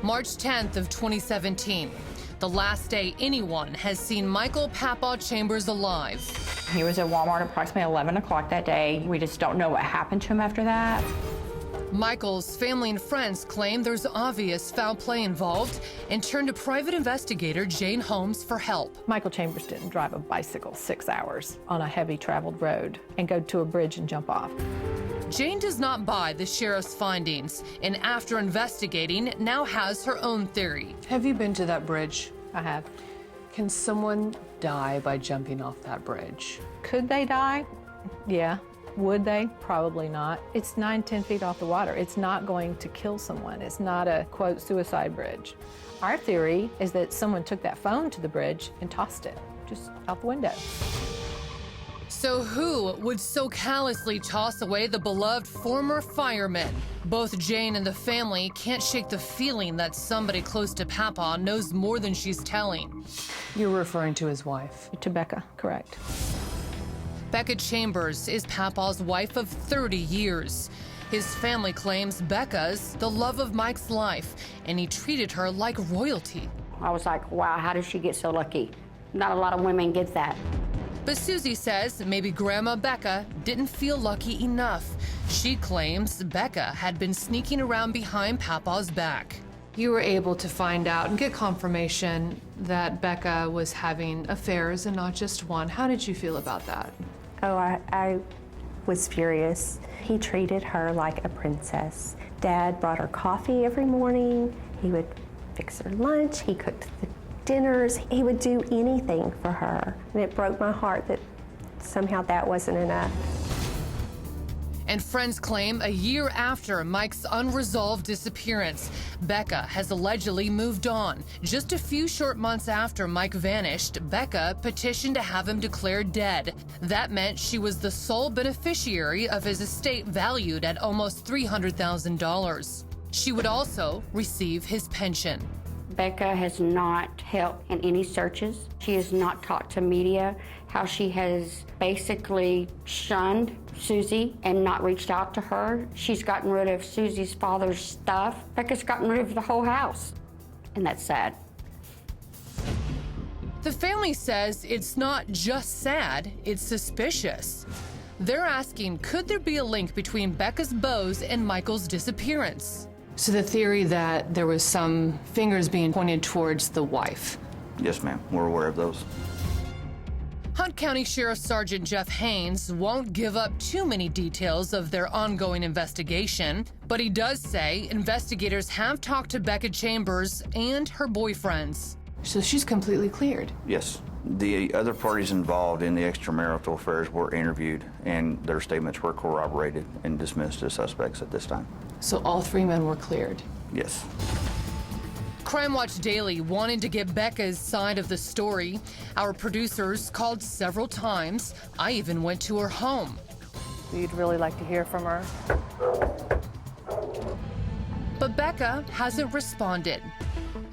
March 10th of 2017, the last day anyone has seen Michael Papaw Chambers alive. He was at Walmart approximately 11 o'clock that day. We just don't know what happened to him after that. Michael's family and friends claim there's obvious foul play involved and turned to private investigator Jane Holmes for help. Michael Chambers didn't drive a bicycle 6 hours on a heavy traveled road and go to a bridge and jump off. Jane does not buy the sheriff's findings, and after investigating, now has her own theory. Have you been to that bridge? I have. Can someone die by jumping off that bridge? Could they die? Yeah. Would they? Probably not. It's 9-10 feet off the water. It's not going to kill someone. It's not a, quote, suicide bridge. Our theory is that someone took that phone to the bridge and tossed it just out the window. So who would so callously toss away the beloved former fireman? Both Jane and the family can't shake the feeling that somebody close to Papaw knows more than she's telling. You're referring to his wife? To Becca, correct. Becca Chambers is Papaw's wife of 30 years. His family claims Becca's the love of Mike's life, and he treated her like royalty. I was like, wow, how did she get so lucky? Not a lot of women get that. But Susie says maybe Grandma Becca didn't feel lucky enough. She claims Becca had been sneaking around behind Papaw's back. You were able to find out and get confirmation that Becca was having affairs and not just one. How did you feel about that? Oh, I was furious. He treated her like a princess. Dad brought her coffee every morning. He would fix her lunch. He cooked the dinners. He would do anything for her. And it broke my heart that somehow that wasn't enough. And friends claim a year after Mike's unresolved disappearance, Becca has allegedly moved on. Just a few short months after Mike vanished, Becca petitioned to have him declared dead. That meant she was the sole beneficiary of his estate valued at almost $300,000. She would also receive his pension. Becca has not helped in any searches. She has not talked to media, how she has basically shunned Susie and not reached out to her. She's gotten rid of Susie's father's stuff. Becca's gotten rid of the whole house, and that's sad. The family says it's not just sad, it's suspicious. They're asking, could there be a link between Becca's bows and Michael's disappearance? So the theory that there was some fingers being pointed towards the wife. Yes, ma'am. We're aware of those. Hunt County Sheriff Sergeant Jeff Haynes won't give up too many details of their ongoing investigation, but he does say investigators have talked to Becca Chambers and her boyfriends. So she's completely cleared? Yes. The other parties involved in the extramarital affairs were interviewed, and their statements were corroborated and dismissed as suspects at this time. So all three men were cleared? Yes. Crime Watch Daily wanted to get Becca's side of the story. Our producers called several times. I even went to her home. You'd really like to hear from her? But Becca hasn't responded.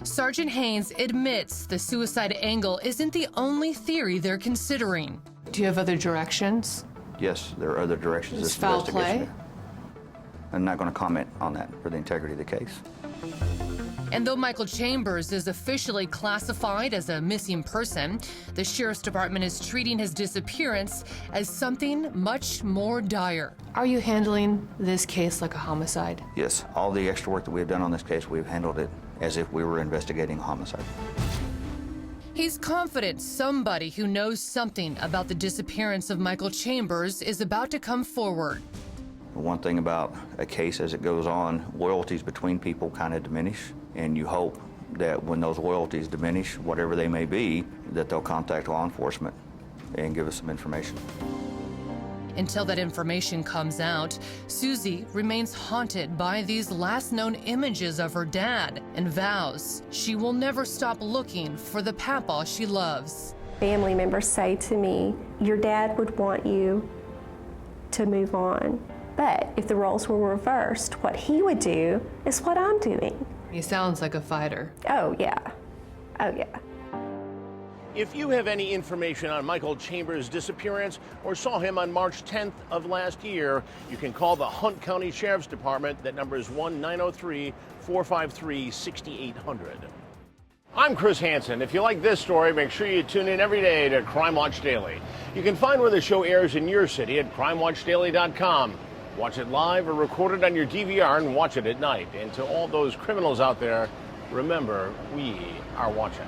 Sergeant Haynes admits the suicide angle isn't the only theory they're considering. Do you have other directions? Yes, there are other directions. Is foul play? I'm not going to comment on that for the integrity of the case. And though Michael Chambers is officially classified as a missing person, the Sheriff's Department is treating his disappearance as something much more dire. Are you handling this case like a homicide? Yes, all the extra work that we've done on this case, we've handled it as if we were investigating a homicide. He's confident somebody who knows something about the disappearance of Michael Chambers is about to come forward. The one thing about a case as it goes on, loyalties between people kind of diminish, and you hope that when those loyalties diminish, whatever they may be, that they'll contact law enforcement and give us some information. Until that information comes out, Susie remains haunted by these last known images of her dad and vows she will never stop looking for the Papaw she loves. Family members say to me, your dad would want you to move on. But if the roles were reversed, what he would do is what I'm doing. He sounds like a fighter. Oh, yeah. Oh, yeah. If you have any information on Michael Chambers' disappearance or saw him on March 10th of last year, you can call the Hunt County Sheriff's Department. That number is 1-903-453-6800. I'm Chris Hansen. If you like this story, make sure you tune in every day to Crime Watch Daily. You can find where the show airs in your city at crimewatchdaily.com. Watch it live or record it on your DVR and watch it at night. And to all those criminals out there, remember, we are watching.